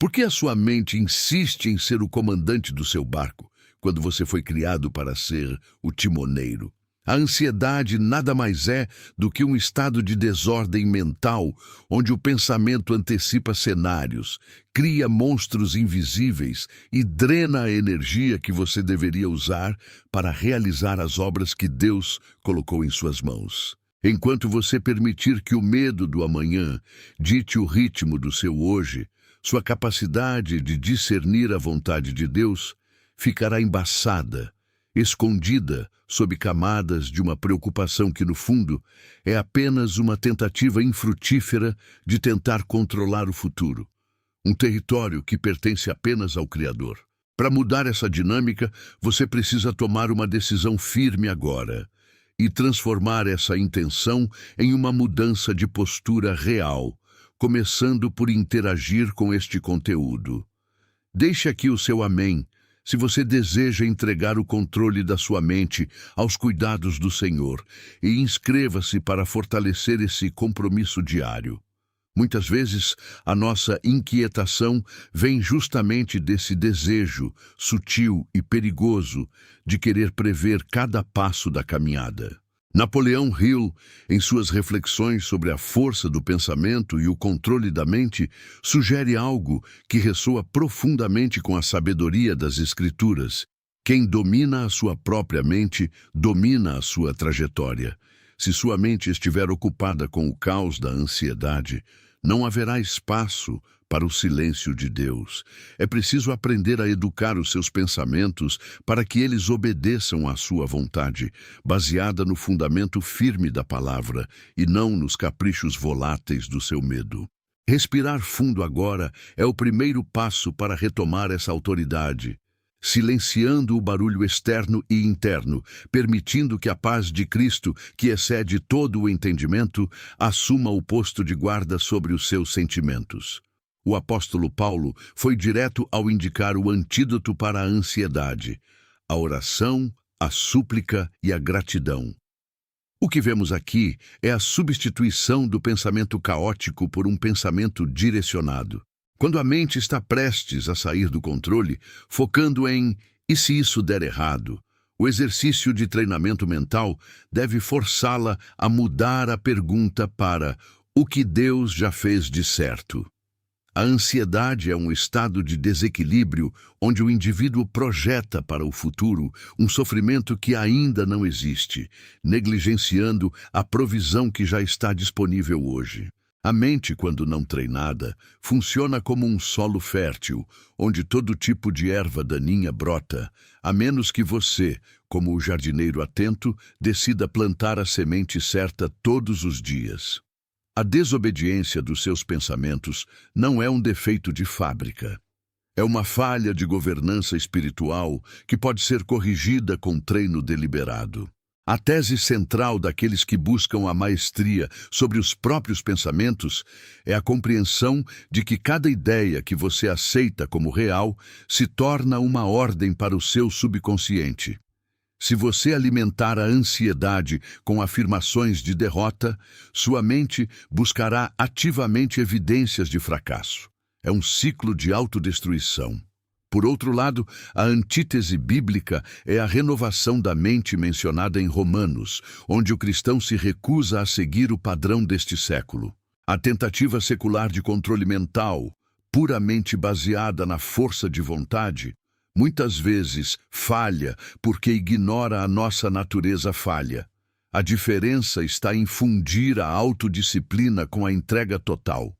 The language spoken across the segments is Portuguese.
Por que a sua mente insiste em ser o comandante do seu barco, quando você foi criado para ser o timoneiro? A ansiedade nada mais é do que um estado de desordem mental, onde o pensamento antecipa cenários, cria monstros invisíveis e drena a energia que você deveria usar para realizar as obras que Deus colocou em suas mãos. Enquanto você permitir que o medo do amanhã dite o ritmo do seu hoje, sua capacidade de discernir a vontade de Deus ficará embaçada, escondida sob camadas de uma preocupação que, no fundo, é apenas uma tentativa infrutífera de tentar controlar o futuro, um território que pertence apenas ao Criador. Para mudar essa dinâmica, você precisa tomar uma decisão firme agora e transformar essa intenção em uma mudança de postura real, começando por interagir com este conteúdo. Deixe aqui o seu amém, se você deseja entregar o controle da sua mente aos cuidados do Senhor, e inscreva-se para fortalecer esse compromisso diário. Muitas vezes, a nossa inquietação vem justamente desse desejo sutil e perigoso de querer prever cada passo da caminhada. Napoleão Hill, em suas reflexões sobre a força do pensamento e o controle da mente, sugere algo que ressoa profundamente com a sabedoria das Escrituras. Quem domina a sua própria mente, domina a sua trajetória. Se sua mente estiver ocupada com o caos da ansiedade, não haverá espaço para o silêncio de Deus. É preciso aprender a educar os seus pensamentos para que eles obedeçam à sua vontade, baseada no fundamento firme da palavra e não nos caprichos voláteis do seu medo. Respirar fundo agora é o primeiro passo para retomar essa autoridade, silenciando o barulho externo e interno, permitindo que a paz de Cristo, que excede todo o entendimento, assuma o posto de guarda sobre os seus sentimentos. O apóstolo Paulo foi direto ao indicar o antídoto para a ansiedade: a oração, a súplica e a gratidão. O que vemos aqui é a substituição do pensamento caótico por um pensamento direcionado. Quando a mente está prestes a sair do controle, focando em "e se isso der errado?", o exercício de treinamento mental deve forçá-la a mudar a pergunta para "o que Deus já fez de certo?". A ansiedade é um estado de desequilíbrio onde o indivíduo projeta para o futuro um sofrimento que ainda não existe, negligenciando a provisão que já está disponível hoje. A mente, quando não treinada, funciona como um solo fértil, onde todo tipo de erva daninha brota, a menos que você, como o jardineiro atento, decida plantar a semente certa todos os dias. A desobediência dos seus pensamentos não é um defeito de fábrica. É uma falha de governança espiritual que pode ser corrigida com treino deliberado. A tese central daqueles que buscam a maestria sobre os próprios pensamentos é a compreensão de que cada ideia que você aceita como real se torna uma ordem para o seu subconsciente. Se você alimentar a ansiedade com afirmações de derrota, sua mente buscará ativamente evidências de fracasso. É um ciclo de autodestruição. Por outro lado, a antítese bíblica é a renovação da mente mencionada em Romanos, onde o cristão se recusa a seguir o padrão deste século. A tentativa secular de controle mental, puramente baseada na força de vontade, muitas vezes falha porque ignora a nossa natureza falha. A diferença está em fundir a autodisciplina com a entrega total.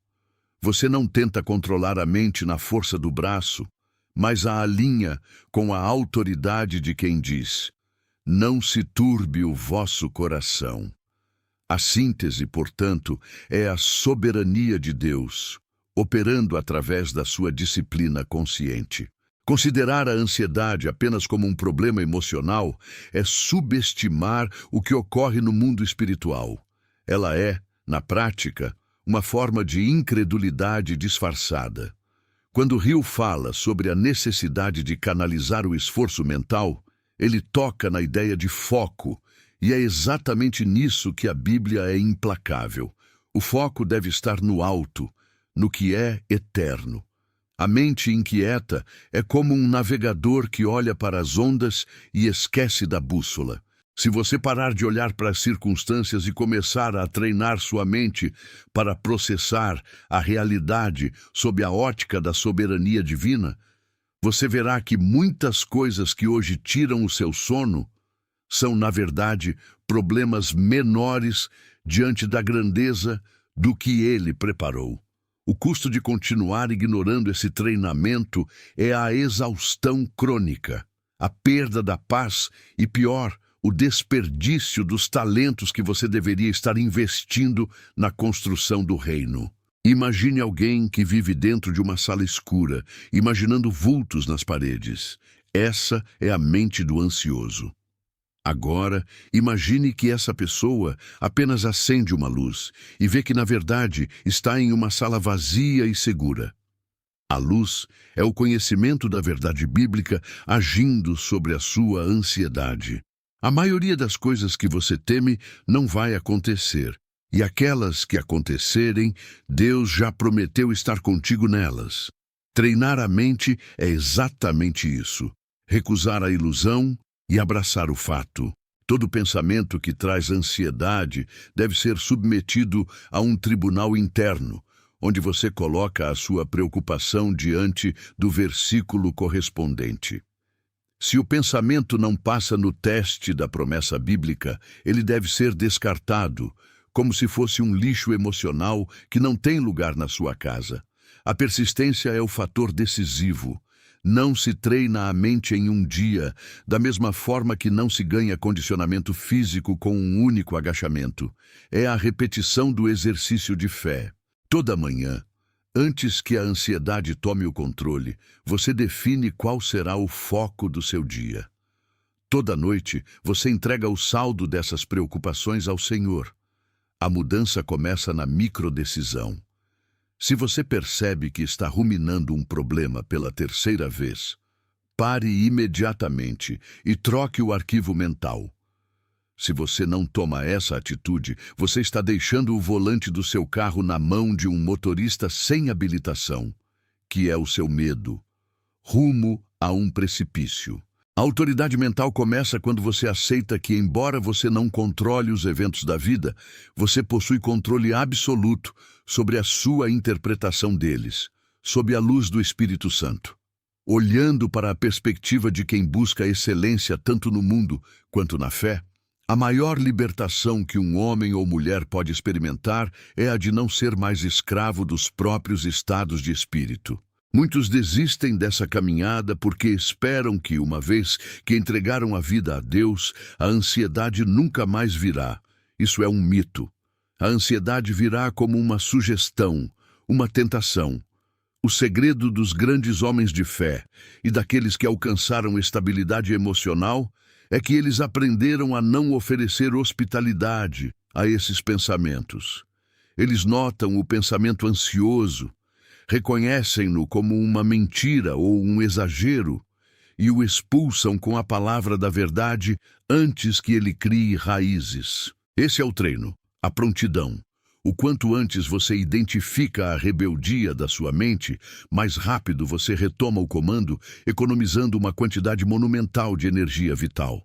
Você não tenta controlar a mente na força do braço, mas a alinha com a autoridade de quem diz: "Não se turbe o vosso coração". A síntese, portanto, é a soberania de Deus, operando através da sua disciplina consciente. Considerar a ansiedade apenas como um problema emocional é subestimar o que ocorre no mundo espiritual. Ela é, na prática, uma forma de incredulidade disfarçada. Quando Hill fala sobre a necessidade de canalizar o esforço mental, ele toca na ideia de foco, e é exatamente nisso que a Bíblia é implacável. O foco deve estar no alto, no que é eterno. A mente inquieta é como um navegador que olha para as ondas e esquece da bússola. Se você parar de olhar para as circunstâncias e começar a treinar sua mente para processar a realidade sob a ótica da soberania divina, você verá que muitas coisas que hoje tiram o seu sono são, na verdade, problemas menores diante da grandeza do que ele preparou. O custo de continuar ignorando esse treinamento é a exaustão crônica, a perda da paz e, pior, o desperdício dos talentos que você deveria estar investindo na construção do reino. Imagine alguém que vive dentro de uma sala escura, imaginando vultos nas paredes. Essa é a mente do ansioso. Agora, imagine que essa pessoa apenas acende uma luz e vê que, na verdade, está em uma sala vazia e segura. A luz é o conhecimento da verdade bíblica agindo sobre a sua ansiedade. A maioria das coisas que você teme não vai acontecer, e aquelas que acontecerem, Deus já prometeu estar contigo nelas. Treinar a mente é exatamente isso: recusar a ilusão e abraçar o fato. Todo pensamento que traz ansiedade deve ser submetido a um tribunal interno, onde você coloca a sua preocupação diante do versículo correspondente. Se o pensamento não passa no teste da promessa bíblica, ele deve ser descartado, como se fosse um lixo emocional que não tem lugar na sua casa. A persistência é o fator decisivo. Não se treina a mente em um dia, da mesma forma que não se ganha condicionamento físico com um único agachamento. É a repetição do exercício de fé. Toda manhã, antes que a ansiedade tome o controle, você define qual será o foco do seu dia. Toda noite, você entrega o saldo dessas preocupações ao Senhor. A mudança começa na microdecisão. Se você percebe que está ruminando um problema pela terceira vez, pare imediatamente e troque o arquivo mental. Se você não toma essa atitude, você está deixando o volante do seu carro na mão de um motorista sem habilitação, que é o seu medo, rumo a um precipício. A autoridade mental começa quando você aceita que, embora você não controle os eventos da vida, você possui controle absoluto sobre a sua interpretação deles, sob a luz do Espírito Santo. Olhando para a perspectiva de quem busca excelência tanto no mundo quanto na fé, a maior libertação que um homem ou mulher pode experimentar é a de não ser mais escravo dos próprios estados de espírito. Muitos desistem dessa caminhada porque esperam que, uma vez que entregaram a vida a Deus, a ansiedade nunca mais virá. Isso é um mito. A ansiedade virá como uma sugestão, uma tentação. O segredo dos grandes homens de fé e daqueles que alcançaram estabilidade emocional é que eles aprenderam a não oferecer hospitalidade a esses pensamentos. Eles notam o pensamento ansioso, reconhecem-no como uma mentira ou um exagero e o expulsam com a palavra da verdade antes que ele crie raízes. Esse é o treino, a prontidão. O quanto antes você identifica a rebeldia da sua mente, mais rápido você retoma o comando, economizando uma quantidade monumental de energia vital.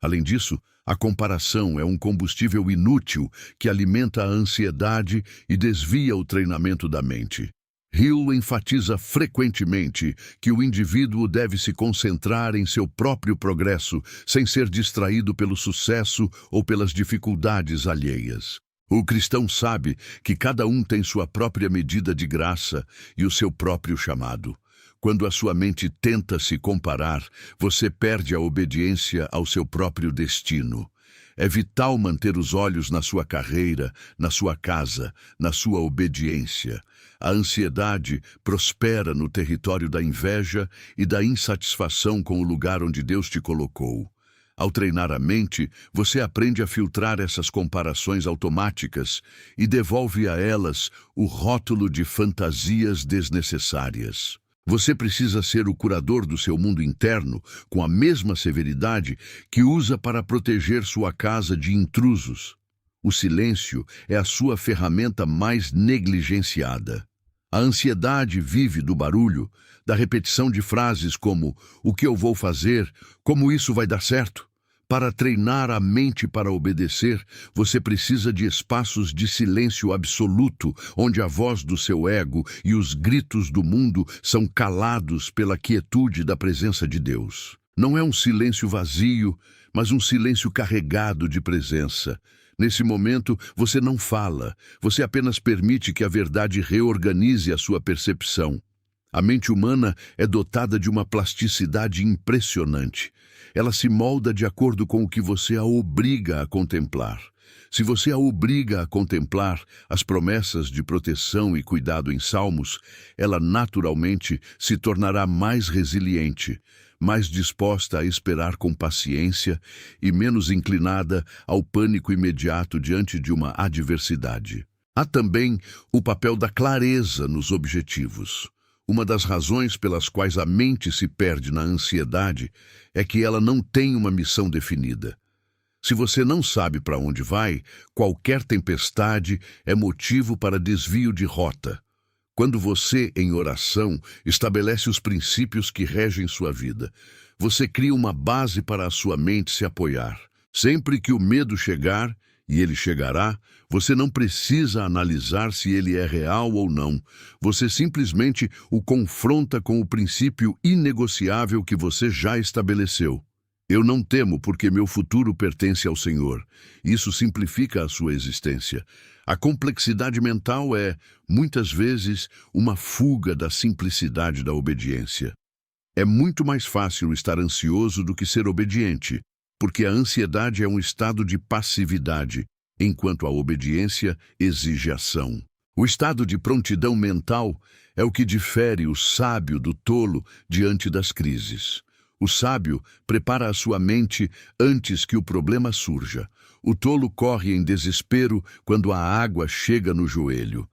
Além disso, a comparação é um combustível inútil que alimenta a ansiedade e desvia o treinamento da mente. Hill enfatiza frequentemente que o indivíduo deve se concentrar em seu próprio progresso, sem ser distraído pelo sucesso ou pelas dificuldades alheias. O cristão sabe que cada um tem sua própria medida de graça e o seu próprio chamado. Quando a sua mente tenta se comparar, você perde a obediência ao seu próprio destino. É vital manter os olhos na sua carreira, na sua casa, na sua obediência. A ansiedade prospera no território da inveja e da insatisfação com o lugar onde Deus te colocou. Ao treinar a mente, você aprende a filtrar essas comparações automáticas e devolve a elas o rótulo de fantasias desnecessárias. Você precisa ser o curador do seu mundo interno com a mesma severidade que usa para proteger sua casa de intrusos. O silêncio é a sua ferramenta mais negligenciada. A ansiedade vive do barulho, da repetição de frases como "o que eu vou fazer?", "como isso vai dar certo?". Para treinar a mente para obedecer, você precisa de espaços de silêncio absoluto, onde a voz do seu ego e os gritos do mundo são calados pela quietude da presença de Deus. Não é um silêncio vazio, mas um silêncio carregado de presença. Nesse momento, você não fala, você apenas permite que a verdade reorganize a sua percepção. A mente humana é dotada de uma plasticidade impressionante. Ela se molda de acordo com o que você a obriga a contemplar. Se você a obriga a contemplar as promessas de proteção e cuidado em Salmos, ela naturalmente se tornará mais resiliente, mais disposta a esperar com paciência e menos inclinada ao pânico imediato diante de uma adversidade. Há também o papel da clareza nos objetivos. Uma das razões pelas quais a mente se perde na ansiedade é que ela não tem uma missão definida. Se você não sabe para onde vai, qualquer tempestade é motivo para desvio de rota. Quando você, em oração, estabelece os princípios que regem sua vida, você cria uma base para a sua mente se apoiar. Sempre que o medo chegar, e ele chegará, você não precisa analisar se ele é real ou não. Você simplesmente o confronta com o princípio inegociável que você já estabeleceu. Eu não temo porque meu futuro pertence ao Senhor. Isso simplifica a sua existência. A complexidade mental é, muitas vezes, uma fuga da simplicidade da obediência. É muito mais fácil estar ansioso do que ser obediente, porque a ansiedade é um estado de passividade, enquanto a obediência exige ação. O estado de prontidão mental é o que difere o sábio do tolo diante das crises. O sábio prepara a sua mente antes que o problema surja. O tolo corre em desespero quando a água chega no joelho.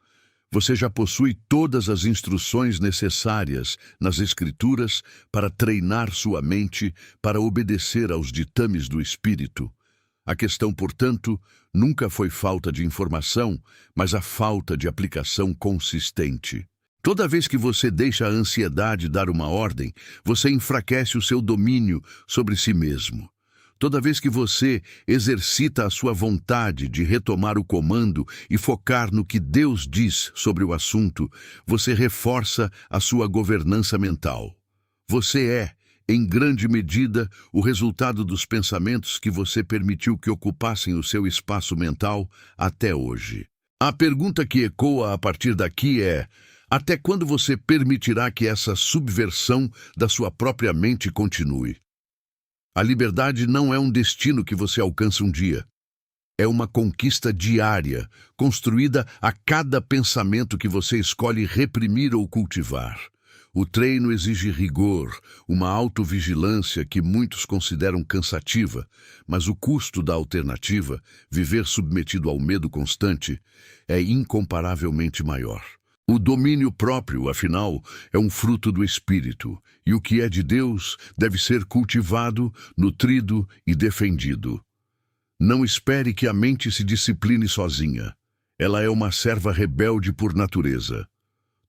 Você já possui todas as instruções necessárias nas Escrituras para treinar sua mente para obedecer aos ditames do Espírito. A questão, portanto, nunca foi falta de informação, mas a falta de aplicação consistente. Toda vez que você deixa a ansiedade dar uma ordem, você enfraquece o seu domínio sobre si mesmo. Toda vez que você exercita a sua vontade de retomar o comando e focar no que Deus diz sobre o assunto, você reforça a sua governança mental. Você é, em grande medida, o resultado dos pensamentos que você permitiu que ocupassem o seu espaço mental até hoje. A pergunta que ecoa a partir daqui é: até quando você permitirá que essa subversão da sua própria mente continue? A liberdade não é um destino que você alcança um dia. É uma conquista diária, construída a cada pensamento que você escolhe reprimir ou cultivar. O treino exige rigor, uma autovigilância que muitos consideram cansativa, mas o custo da alternativa, viver submetido ao medo constante, é incomparavelmente maior. O domínio próprio, afinal, é um fruto do Espírito, e o que é de Deus deve ser cultivado, nutrido e defendido. Não espere que a mente se discipline sozinha. Ela é uma serva rebelde por natureza.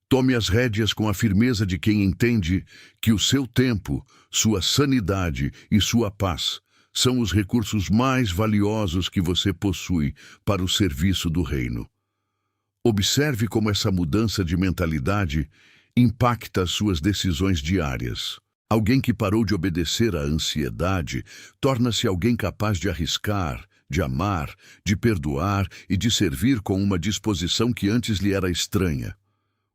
Tome as rédeas com a firmeza de quem entende que o seu tempo, sua sanidade e sua paz são os recursos mais valiosos que você possui para o serviço do reino. Observe como essa mudança de mentalidade impacta as suas decisões diárias. Alguém que parou de obedecer à ansiedade torna-se alguém capaz de arriscar, de amar, de perdoar e de servir com uma disposição que antes lhe era estranha.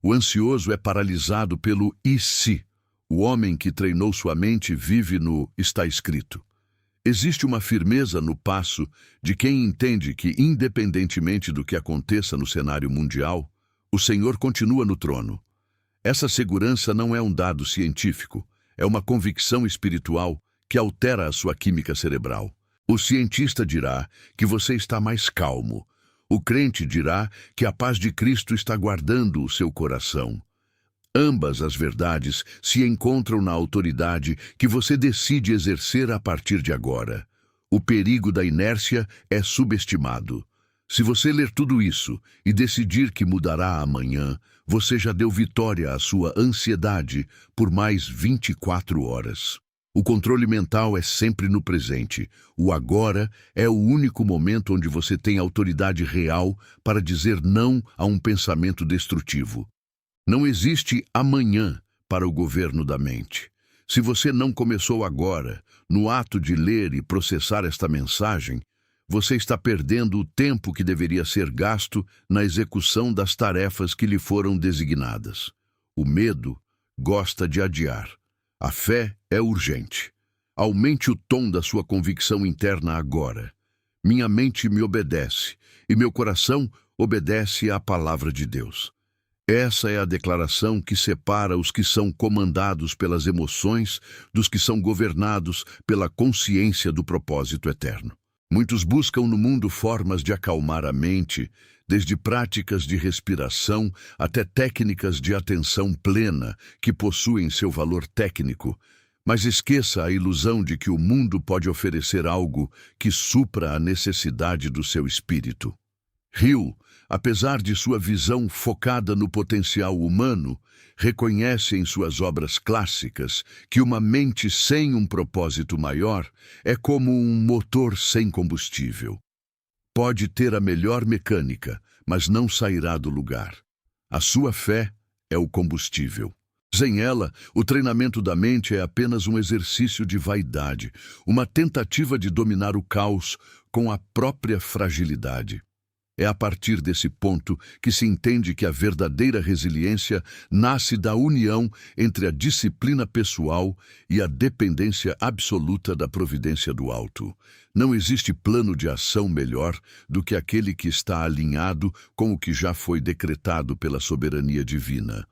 O ansioso é paralisado pelo "e se?". O homem que treinou sua mente vive no "está escrito". Existe uma firmeza no passo de quem entende que, independentemente do que aconteça no cenário mundial, o Senhor continua no trono. Essa segurança não é um dado científico, é uma convicção espiritual que altera a sua química cerebral. O cientista dirá que você está mais calmo. O crente dirá que a paz de Cristo está guardando o seu coração. Ambas as verdades se encontram na autoridade que você decide exercer a partir de agora. O perigo da inércia é subestimado. Se você ler tudo isso e decidir que mudará amanhã, você já deu vitória à sua ansiedade por mais 24 horas. O controle mental é sempre no presente. O agora é o único momento onde você tem autoridade real para dizer não a um pensamento destrutivo. Não existe amanhã para o governo da mente. Se você não começou agora, no ato de ler e processar esta mensagem, você está perdendo o tempo que deveria ser gasto na execução das tarefas que lhe foram designadas. O medo gosta de adiar. A fé é urgente. Aumente o tom da sua convicção interna agora. Minha mente me obedece e meu coração obedece à palavra de Deus. Essa é a declaração que separa os que são comandados pelas emoções dos que são governados pela consciência do propósito eterno. Muitos buscam no mundo formas de acalmar a mente, desde práticas de respiração até técnicas de atenção plena que possuem seu valor técnico, mas esqueça a ilusão de que o mundo pode oferecer algo que supra a necessidade do seu espírito. Hill, apesar de sua visão focada no potencial humano, reconhece em suas obras clássicas que uma mente sem um propósito maior é como um motor sem combustível. Pode ter a melhor mecânica, mas não sairá do lugar. A sua fé é o combustível. Sem ela, o treinamento da mente é apenas um exercício de vaidade, uma tentativa de dominar o caos com a própria fragilidade. É a partir desse ponto que se entende que a verdadeira resiliência nasce da união entre a disciplina pessoal e a dependência absoluta da providência do alto. Não existe plano de ação melhor do que aquele que está alinhado com o que já foi decretado pela soberania divina.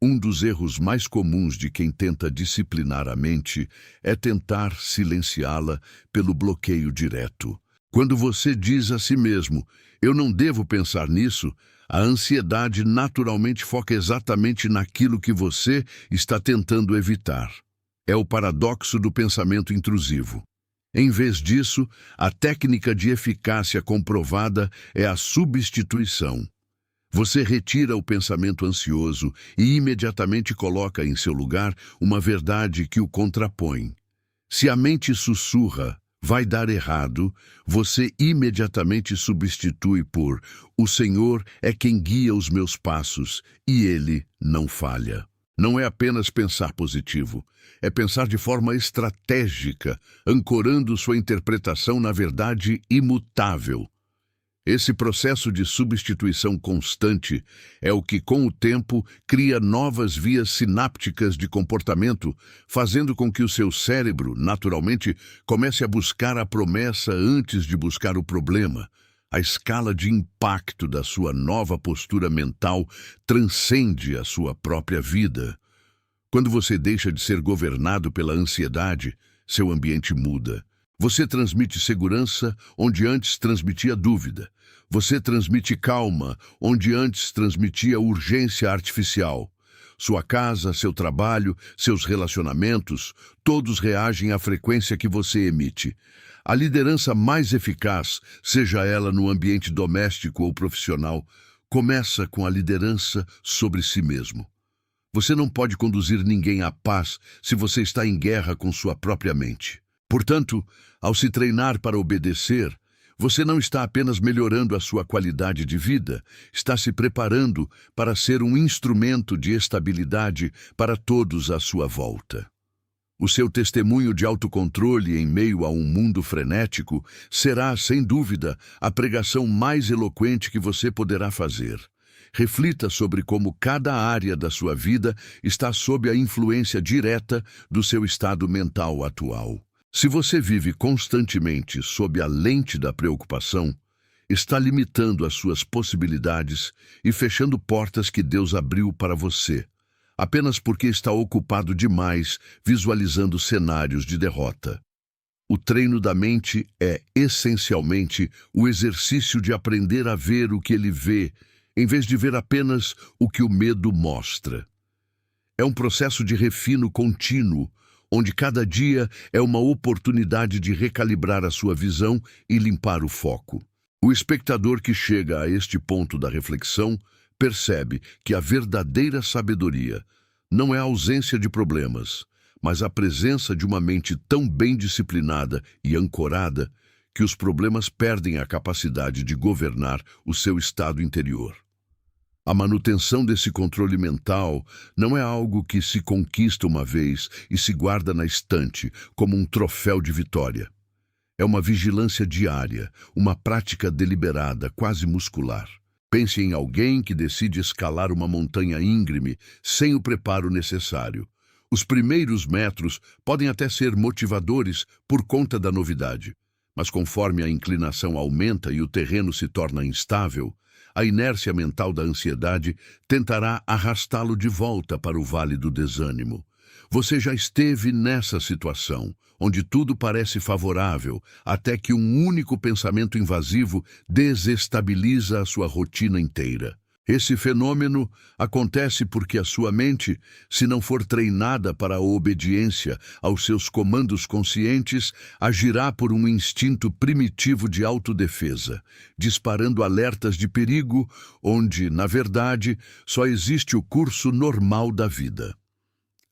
Um dos erros mais comuns de quem tenta disciplinar a mente é tentar silenciá-la pelo bloqueio direto. Quando você diz a si mesmo, eu não devo pensar nisso, a ansiedade naturalmente foca exatamente naquilo que você está tentando evitar. É o paradoxo do pensamento intrusivo. Em vez disso, a técnica de eficácia comprovada é a substituição. Você retira o pensamento ansioso e imediatamente coloca em seu lugar uma verdade que o contrapõe. Se a mente sussurra, vai dar errado, você imediatamente substitui por o Senhor é quem guia os meus passos e Ele não falha. Não é apenas pensar positivo, é pensar de forma estratégica, ancorando sua interpretação na verdade imutável. Esse processo de substituição constante é o que, com o tempo, cria novas vias sinápticas de comportamento, fazendo com que o seu cérebro, naturalmente, comece a buscar a promessa antes de buscar o problema. A escala de impacto da sua nova postura mental transcende a sua própria vida. Quando você deixa de ser governado pela ansiedade, seu ambiente muda. Você transmite segurança onde antes transmitia dúvida. Você transmite calma onde antes transmitia urgência artificial. Sua casa, seu trabalho, seus relacionamentos, todos reagem à frequência que você emite. A liderança mais eficaz, seja ela no ambiente doméstico ou profissional, começa com a liderança sobre si mesmo. Você não pode conduzir ninguém à paz se você está em guerra com sua própria mente. Portanto, ao se treinar para obedecer, você não está apenas melhorando a sua qualidade de vida, está se preparando para ser um instrumento de estabilidade para todos à sua volta. O seu testemunho de autocontrole em meio a um mundo frenético será, sem dúvida, a pregação mais eloquente que você poderá fazer. Reflita sobre como cada área da sua vida está sob a influência direta do seu estado mental atual. Se você vive constantemente sob a lente da preocupação, está limitando as suas possibilidades e fechando portas que Deus abriu para você, apenas porque está ocupado demais visualizando cenários de derrota. O treino da mente é, essencialmente, o exercício de aprender a ver o que ele vê, em vez de ver apenas o que o medo mostra. É um processo de refino contínuo, onde cada dia é uma oportunidade de recalibrar a sua visão e limpar o foco. O espectador que chega a este ponto da reflexão percebe que a verdadeira sabedoria não é a ausência de problemas, mas a presença de uma mente tão bem disciplinada e ancorada que os problemas perdem a capacidade de governar o seu estado interior. A manutenção desse controle mental não é algo que se conquista uma vez e se guarda na estante como um troféu de vitória. É uma vigilância diária, uma prática deliberada, quase muscular. Pense em alguém que decide escalar uma montanha íngreme sem o preparo necessário. Os primeiros metros podem até ser motivadores por conta da novidade, mas conforme a inclinação aumenta e o terreno se torna instável, a inércia mental da ansiedade tentará arrastá-lo de volta para o vale do desânimo. Você já esteve nessa situação, onde tudo parece favorável, até que um único pensamento invasivo desestabiliza a sua rotina inteira. Esse fenômeno acontece porque a sua mente, se não for treinada para a obediência aos seus comandos conscientes, agirá por um instinto primitivo de autodefesa, disparando alertas de perigo onde, na verdade, só existe o curso normal da vida.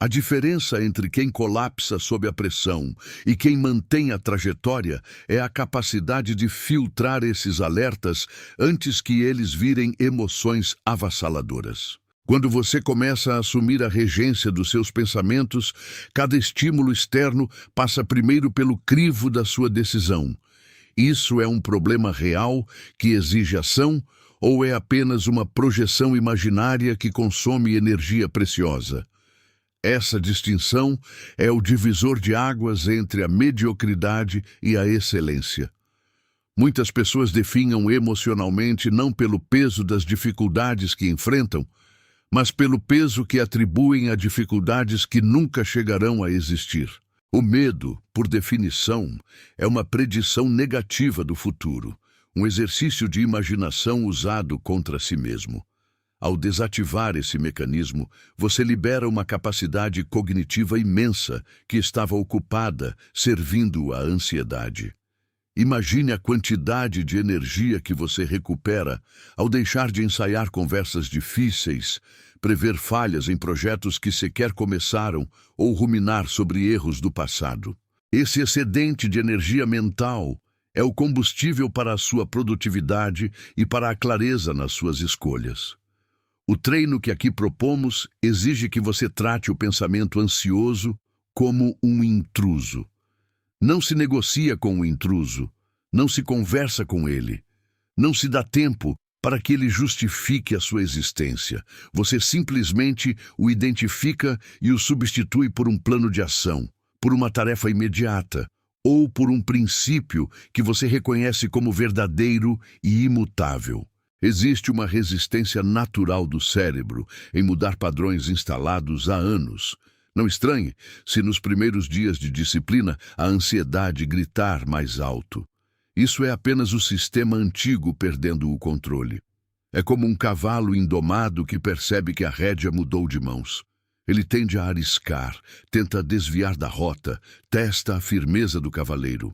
A diferença entre quem colapsa sob a pressão e quem mantém a trajetória é a capacidade de filtrar esses alertas antes que eles virem emoções avassaladoras. Quando você começa a assumir a regência dos seus pensamentos, cada estímulo externo passa primeiro pelo crivo da sua decisão. Isso é um problema real que exige ação ou é apenas uma projeção imaginária que consome energia preciosa? Essa distinção é o divisor de águas entre a mediocridade e a excelência. Muitas pessoas definham emocionalmente não pelo peso das dificuldades que enfrentam, mas pelo peso que atribuem a dificuldades que nunca chegarão a existir. O medo, por definição, é uma predição negativa do futuro, um exercício de imaginação usado contra si mesmo. Ao desativar esse mecanismo, você libera uma capacidade cognitiva imensa que estava ocupada servindo à ansiedade. Imagine a quantidade de energia que você recupera ao deixar de ensaiar conversas difíceis, prever falhas em projetos que sequer começaram ou ruminar sobre erros do passado. Esse excedente de energia mental é o combustível para a sua produtividade e para a clareza nas suas escolhas. O treino que aqui propomos exige que você trate o pensamento ansioso como um intruso. Não se negocia com o intruso, não se conversa com ele, não se dá tempo para que ele justifique a sua existência. Você simplesmente o identifica e o substitui por um plano de ação, por uma tarefa imediata, ou por um princípio que você reconhece como verdadeiro e imutável. Existe uma resistência natural do cérebro em mudar padrões instalados há anos. Não estranhe se nos primeiros dias de disciplina a ansiedade gritar mais alto. Isso é apenas o sistema antigo perdendo o controle. É como um cavalo indomado que percebe que a rédea mudou de mãos. Ele tende a ariscar, tenta desviar da rota, testa a firmeza do cavaleiro.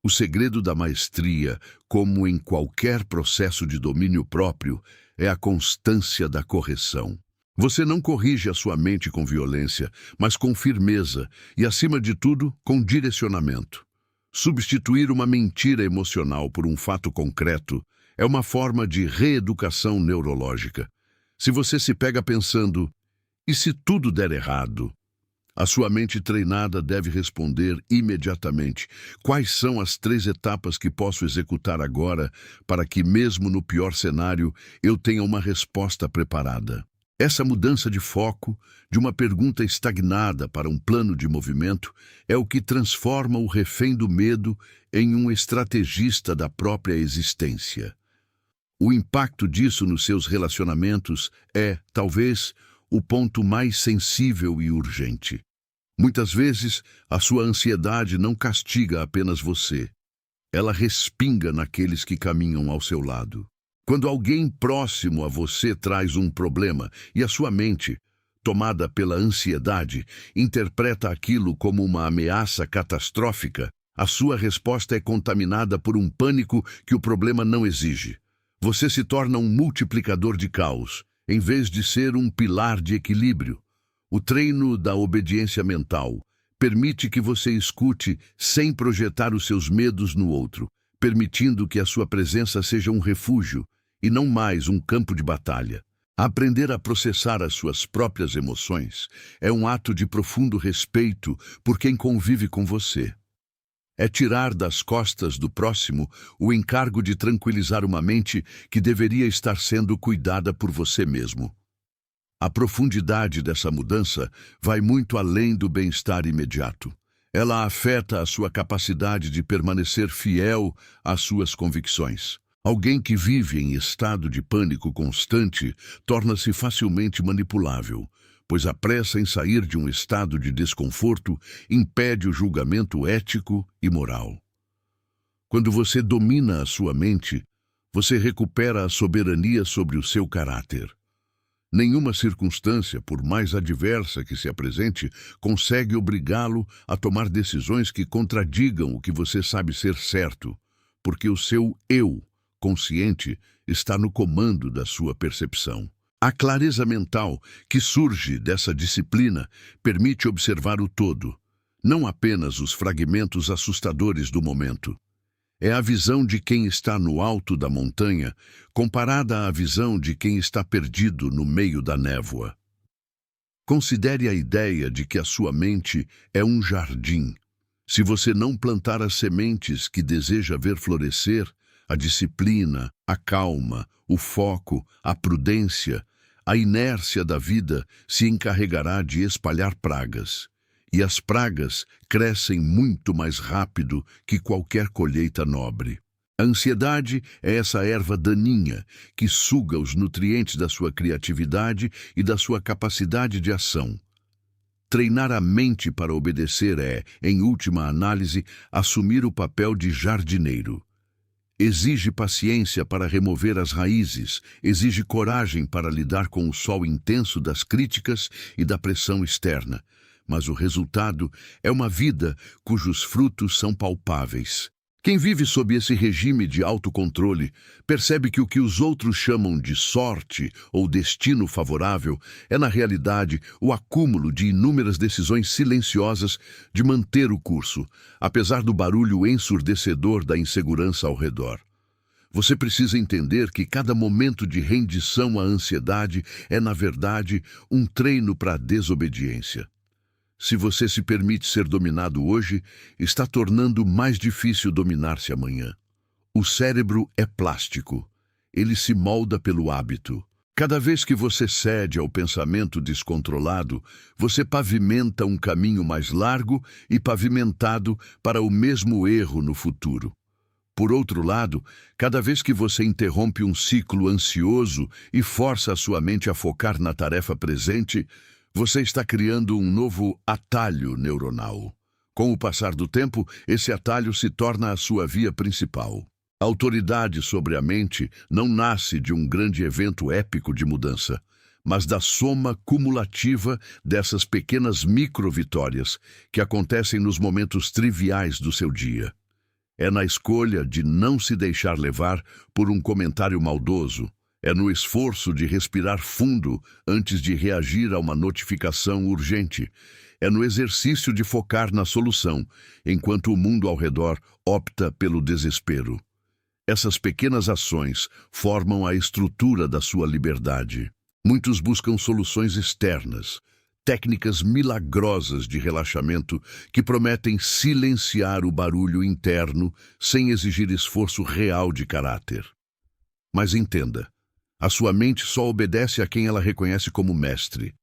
O segredo da maestria, como em qualquer processo de domínio próprio, é a constância da correção. Você não corrige a sua mente com violência, mas com firmeza e, acima de tudo, com direcionamento. Substituir uma mentira emocional por um fato concreto é uma forma de reeducação neurológica. Se você se pega pensando, e se tudo der errado? A sua mente treinada deve responder imediatamente: quais são as 3 etapas que posso executar agora para que, mesmo no pior cenário, eu tenha uma resposta preparada? Essa mudança de foco, de uma pergunta estagnada para um plano de movimento, é o que transforma o refém do medo em um estrategista da própria existência. O impacto disso nos seus relacionamentos é, talvez, o ponto mais sensível e urgente. Muitas vezes, a sua ansiedade não castiga apenas você. Ela respinga naqueles que caminham ao seu lado. Quando alguém próximo a você traz um problema e a sua mente, tomada pela ansiedade, interpreta aquilo como uma ameaça catastrófica, a sua resposta é contaminada por um pânico que o problema não exige. Você se torna um multiplicador de caos, em vez de ser um pilar de equilíbrio. O treino da obediência mental permite que você escute sem projetar os seus medos no outro, permitindo que a sua presença seja um refúgio e não mais um campo de batalha. Aprender a processar as suas próprias emoções é um ato de profundo respeito por quem convive com você. É tirar das costas do próximo o encargo de tranquilizar uma mente que deveria estar sendo cuidada por você mesmo. A profundidade dessa mudança vai muito além do bem-estar imediato. Ela afeta a sua capacidade de permanecer fiel às suas convicções. Alguém que vive em estado de pânico constante torna-se facilmente manipulável, pois a pressa em sair de um estado de desconforto impede o julgamento ético e moral. Quando você domina a sua mente, você recupera a soberania sobre o seu caráter. Nenhuma circunstância, por mais adversa que se apresente, consegue obrigá-lo a tomar decisões que contradigam o que você sabe ser certo, porque o seu eu consciente está no comando da sua percepção. A clareza mental que surge dessa disciplina permite observar o todo, não apenas os fragmentos assustadores do momento. É a visão de quem está no alto da montanha, comparada à visão de quem está perdido no meio da névoa. Considere a ideia de que a sua mente é um jardim. Se você não plantar as sementes que deseja ver florescer, a disciplina, a calma, o foco, a prudência, a inércia da vida se encarregará de espalhar pragas. E as pragas crescem muito mais rápido que qualquer colheita nobre. A ansiedade é essa erva daninha que suga os nutrientes da sua criatividade e da sua capacidade de ação. Treinar a mente para obedecer é, em última análise, assumir o papel de jardineiro. Exige paciência para remover as raízes, exige coragem para lidar com o sol intenso das críticas e da pressão externa. Mas o resultado é uma vida cujos frutos são palpáveis. Quem vive sob esse regime de autocontrole percebe que o que os outros chamam de sorte ou destino favorável é, na realidade, o acúmulo de inúmeras decisões silenciosas de manter o curso, apesar do barulho ensurdecedor da insegurança ao redor. Você precisa entender que cada momento de rendição à ansiedade é, na verdade, um treino para a desobediência. Se você se permite ser dominado hoje, está tornando mais difícil dominar-se amanhã. O cérebro é plástico. Ele se molda pelo hábito. Cada vez que você cede ao pensamento descontrolado, você pavimenta um caminho mais largo e pavimentado para o mesmo erro no futuro. Por outro lado, cada vez que você interrompe um ciclo ansioso e força a sua mente a focar na tarefa presente, você está criando um novo atalho neuronal. Com o passar do tempo, esse atalho se torna a sua via principal. A autoridade sobre a mente não nasce de um grande evento épico de mudança, mas da soma cumulativa dessas pequenas micro-vitórias que acontecem nos momentos triviais do seu dia. É na escolha de não se deixar levar por um comentário maldoso. É no esforço de respirar fundo antes de reagir a uma notificação urgente. É no exercício de focar na solução, enquanto o mundo ao redor opta pelo desespero. Essas pequenas ações formam a estrutura da sua liberdade. Muitos buscam soluções externas, técnicas milagrosas de relaxamento que prometem silenciar o barulho interno sem exigir esforço real de caráter. Mas entenda, a sua mente só obedece a quem ela reconhece como mestre.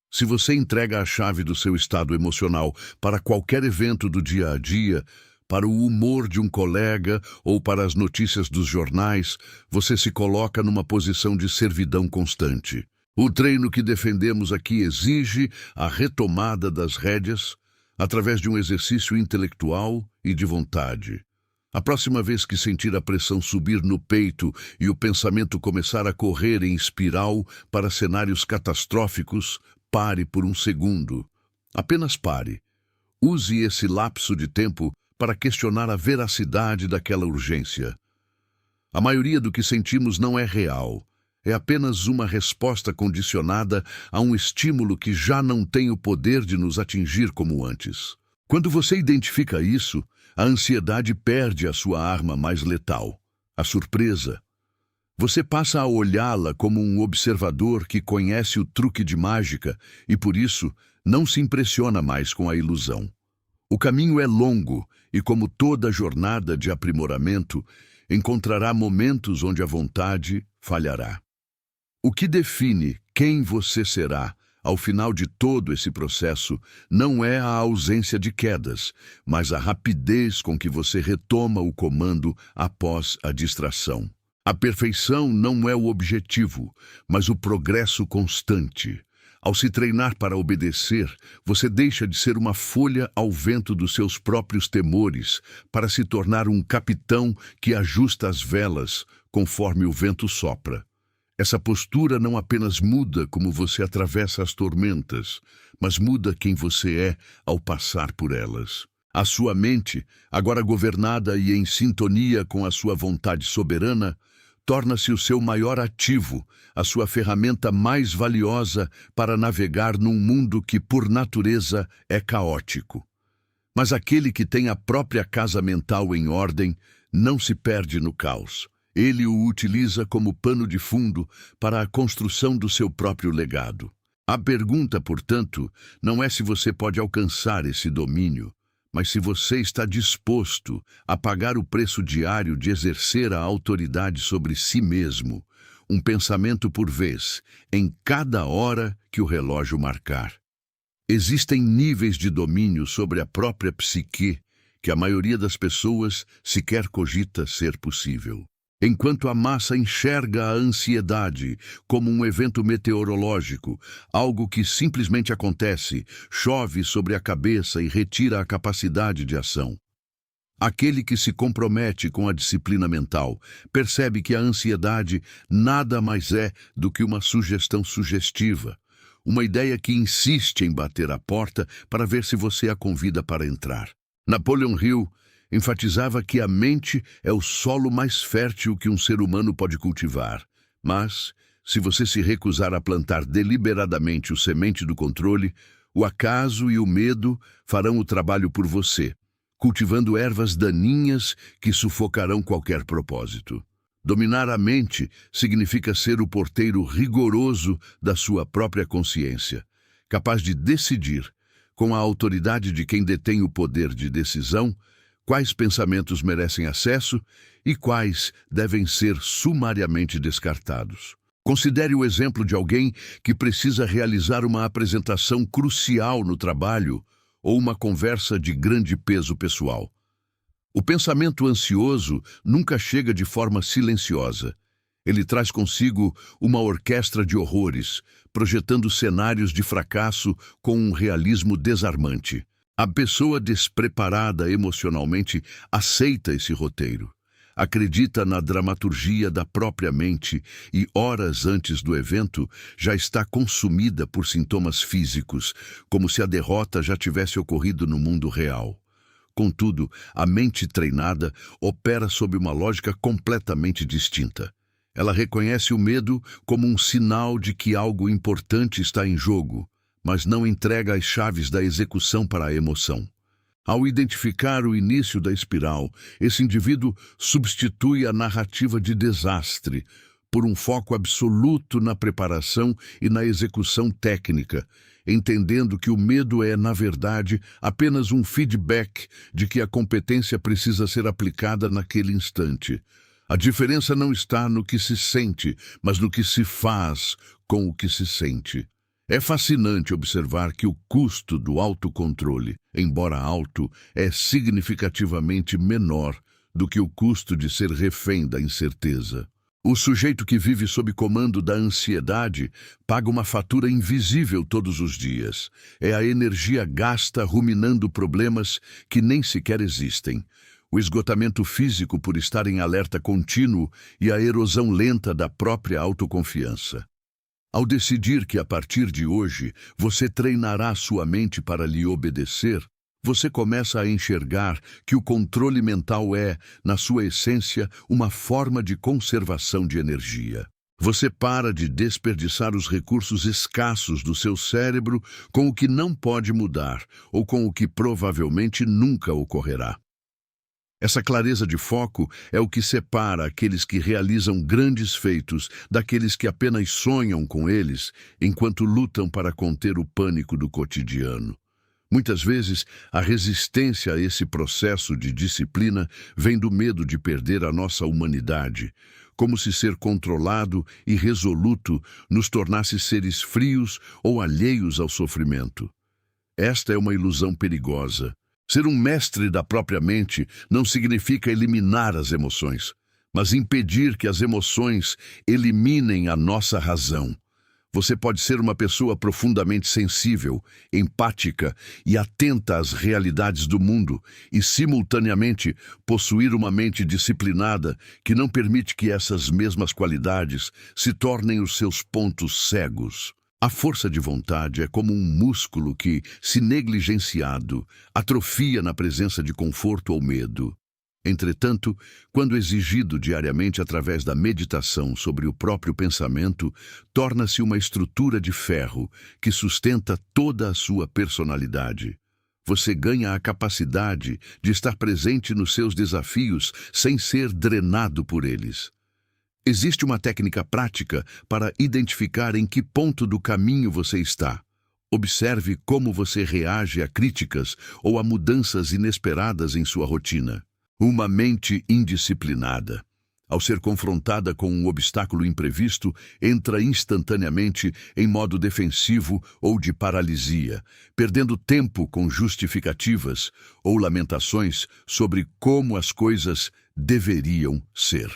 Se você entrega a chave do seu estado emocional para qualquer evento do dia a dia, para o humor de um colega ou para as notícias dos jornais, você se coloca numa posição de servidão constante. O treino que defendemos aqui exige a retomada das rédeas através de um exercício intelectual e de vontade. A próxima vez que sentir a pressão subir no peito e o pensamento começar a correr em espiral para cenários catastróficos, pare por um segundo. Apenas pare. Use esse lapso de tempo para questionar a veracidade daquela urgência. A maioria do que sentimos não é real. é apenas uma resposta condicionada a um estímulo que já não tem o poder de nos atingir como antes. Quando você identifica isso, a ansiedade perde a sua arma mais letal, a surpresa. Você passa a olhá-la como um observador que conhece o truque de mágica e, por isso, não se impressiona mais com a ilusão. O caminho é longo e, como toda jornada de aprimoramento, encontrará momentos onde a vontade falhará. O que define quem você será ao final de todo esse processo não é a ausência de quedas, mas a rapidez com que você retoma o comando após a distração. A perfeição não é o objetivo, mas o progresso constante. Ao se treinar para obedecer, você deixa de ser uma folha ao vento dos seus próprios temores para se tornar um capitão que ajusta as velas conforme o vento sopra. Essa postura não apenas muda como você atravessa as tormentas, mas muda quem você é ao passar por elas. A sua mente, agora governada e em sintonia com a sua vontade soberana, torna-se o seu maior ativo, a sua ferramenta mais valiosa para navegar num mundo que, por natureza, é caótico. Mas aquele que tem a própria casa mental em ordem não se perde no caos. Ele o utiliza como pano de fundo para a construção do seu próprio legado. A pergunta, portanto, não é se você pode alcançar esse domínio, mas se você está disposto a pagar o preço diário de exercer a autoridade sobre si mesmo, um pensamento por vez, em cada hora que o relógio marcar. Existem níveis de domínio sobre a própria psique que a maioria das pessoas sequer cogita ser possível. Enquanto a massa enxerga a ansiedade como um evento meteorológico, algo que simplesmente acontece, chove sobre a cabeça e retira a capacidade de ação. Aquele que se compromete com a disciplina mental percebe que a ansiedade nada mais é do que uma sugestão sugestiva, uma ideia que insiste em bater a porta para ver se você a convida para entrar. Napoleon Hill enfatizava que a mente é o solo mais fértil que um ser humano pode cultivar. Mas, se você se recusar a plantar deliberadamente o semente do controle, o acaso e o medo farão o trabalho por você, cultivando ervas daninhas que sufocarão qualquer propósito. Dominar a mente significa ser o porteiro rigoroso da sua própria consciência, capaz de decidir, com a autoridade de quem detém o poder de decisão, quais pensamentos merecem acesso e quais devem ser sumariamente descartados. Considere o exemplo de alguém que precisa realizar uma apresentação crucial no trabalho ou uma conversa de grande peso pessoal. O pensamento ansioso nunca chega de forma silenciosa. Ele traz consigo uma orquestra de horrores, projetando cenários de fracasso com um realismo desarmante. A pessoa despreparada emocionalmente aceita esse roteiro, acredita na dramaturgia da própria mente e, horas antes do evento, já está consumida por sintomas físicos, como se a derrota já tivesse ocorrido no mundo real. Contudo, a mente treinada opera sob uma lógica completamente distinta. Ela reconhece o medo como um sinal de que algo importante está em jogo, mas não entrega as chaves da execução para a emoção. Ao identificar o início da espiral, esse indivíduo substitui a narrativa de desastre por um foco absoluto na preparação e na execução técnica, entendendo que o medo é, na verdade, apenas um feedback de que a competência precisa ser aplicada naquele instante. A diferença não está no que se sente, mas no que se faz com o que se sente. É fascinante observar que o custo do autocontrole, embora alto, é significativamente menor do que o custo de ser refém da incerteza. O sujeito que vive sob comando da ansiedade paga uma fatura invisível todos os dias. É a energia gasta ruminando problemas que nem sequer existem. O esgotamento físico por estar em alerta contínuo e a erosão lenta da própria autoconfiança. Ao decidir que a partir de hoje você treinará sua mente para lhe obedecer, você começa a enxergar que o controle mental é, na sua essência, uma forma de conservação de energia. Você para de desperdiçar os recursos escassos do seu cérebro com o que não pode mudar ou com o que provavelmente nunca ocorrerá. Essa clareza de foco é o que separa aqueles que realizam grandes feitos daqueles que apenas sonham com eles enquanto lutam para conter o pânico do cotidiano. Muitas vezes, a resistência a esse processo de disciplina vem do medo de perder a nossa humanidade, como se ser controlado e resoluto nos tornasse seres frios ou alheios ao sofrimento. Esta é uma ilusão perigosa. Ser um mestre da própria mente não significa eliminar as emoções, mas impedir que as emoções eliminem a nossa razão. Você pode ser uma pessoa profundamente sensível, empática e atenta às realidades do mundo e, simultaneamente, possuir uma mente disciplinada que não permite que essas mesmas qualidades se tornem os seus pontos cegos. A força de vontade é como um músculo que, se negligenciado, atrofia na presença de conforto ou medo. Entretanto, quando exigido diariamente através da meditação sobre o próprio pensamento, torna-se uma estrutura de ferro que sustenta toda a sua personalidade. Você ganha a capacidade de estar presente nos seus desafios sem ser drenado por eles. Existe uma técnica prática para identificar em que ponto do caminho você está. Observe como você reage a críticas ou a mudanças inesperadas em sua rotina. Uma mente indisciplinada, ao ser confrontada com um obstáculo imprevisto, entra instantaneamente em modo defensivo ou de paralisia, perdendo tempo com justificativas ou lamentações sobre como as coisas deveriam ser.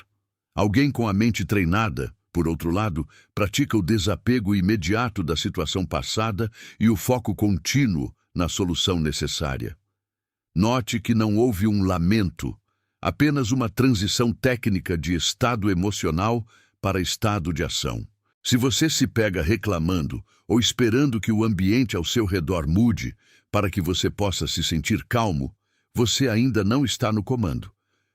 Alguém com a mente treinada, por outro lado, pratica o desapego imediato da situação passada e o foco contínuo na solução necessária. Note que não houve um lamento, apenas uma transição técnica de estado emocional para estado de ação. Se você se pega reclamando ou esperando que o ambiente ao seu redor mude para que você possa se sentir calmo, você ainda não está no comando.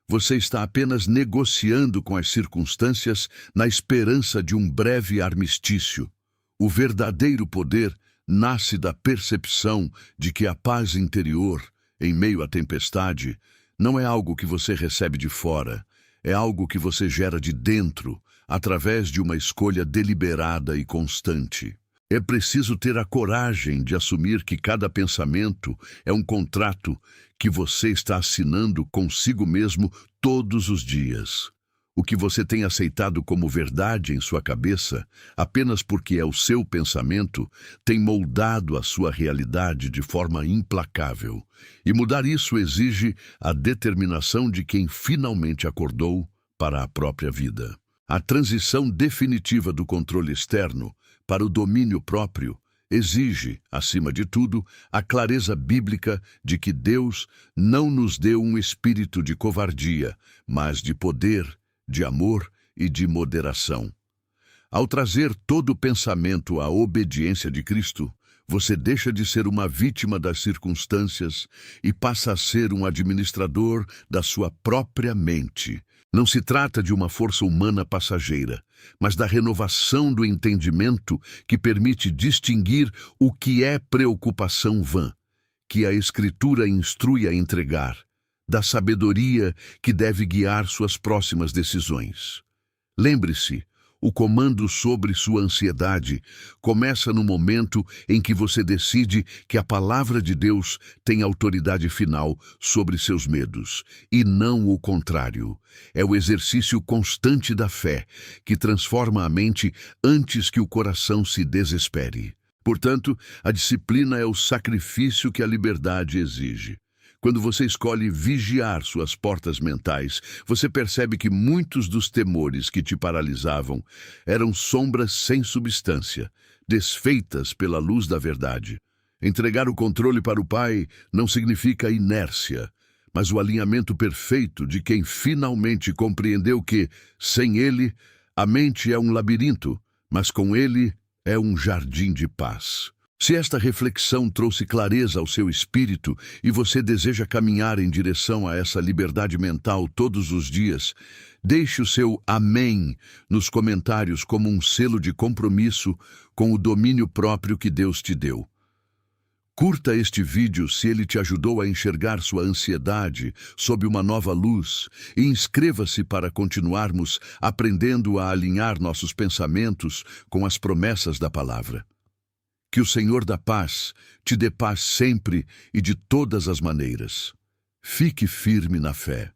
Você está apenas negociando com as circunstâncias na esperança de um breve armistício. O verdadeiro poder nasce da percepção de que a paz interior, em meio à tempestade, não é algo que você recebe de fora, é algo que você gera de dentro, através de uma escolha deliberada e constante. É preciso ter a coragem de assumir que cada pensamento é um contrato que você está assinando consigo mesmo todos os dias. O que você tem aceitado como verdade em sua cabeça, apenas porque é o seu pensamento, tem moldado a sua realidade de forma implacável. E mudar isso exige a determinação de quem finalmente acordou para a própria vida. A transição definitiva do controle externo para o domínio próprio exige, acima de tudo, a clareza bíblica de que Deus não nos deu um espírito de covardia, mas de poder, de amor e de moderação. Ao trazer todo o pensamento à obediência de Cristo, você deixa de ser uma vítima das circunstâncias e passa a ser um administrador da sua própria mente. Não se trata de uma força humana passageira, mas da renovação do entendimento que permite distinguir o que é preocupação vã, que a Escritura instrui a entregar, da sabedoria que deve guiar suas próximas decisões. Lembre-se, o comando sobre sua ansiedade começa no momento em que você decide que a palavra de Deus tem autoridade final sobre seus medos, e não o contrário. É o exercício constante da fé que transforma a mente antes que o coração se desespere. Portanto, a disciplina é o sacrifício que a liberdade exige. Quando você escolhe vigiar suas portas mentais, você percebe que muitos dos temores que te paralisavam eram sombras sem substância, desfeitas pela luz da verdade. Entregar o controle para o Pai não significa inércia, mas o alinhamento perfeito de quem finalmente compreendeu que, sem Ele, a mente é um labirinto, mas com Ele é um jardim de paz. Se esta reflexão trouxe clareza ao seu espírito e você deseja caminhar em direção a essa liberdade mental todos os dias, deixe o seu amém nos comentários como um selo de compromisso com o domínio próprio que Deus te deu. Curta este vídeo se ele te ajudou a enxergar sua ansiedade sob uma nova luz e inscreva-se para continuarmos aprendendo a alinhar nossos pensamentos com as promessas da palavra. Que o Senhor da paz te dê paz sempre e de todas as maneiras. Fique firme na fé.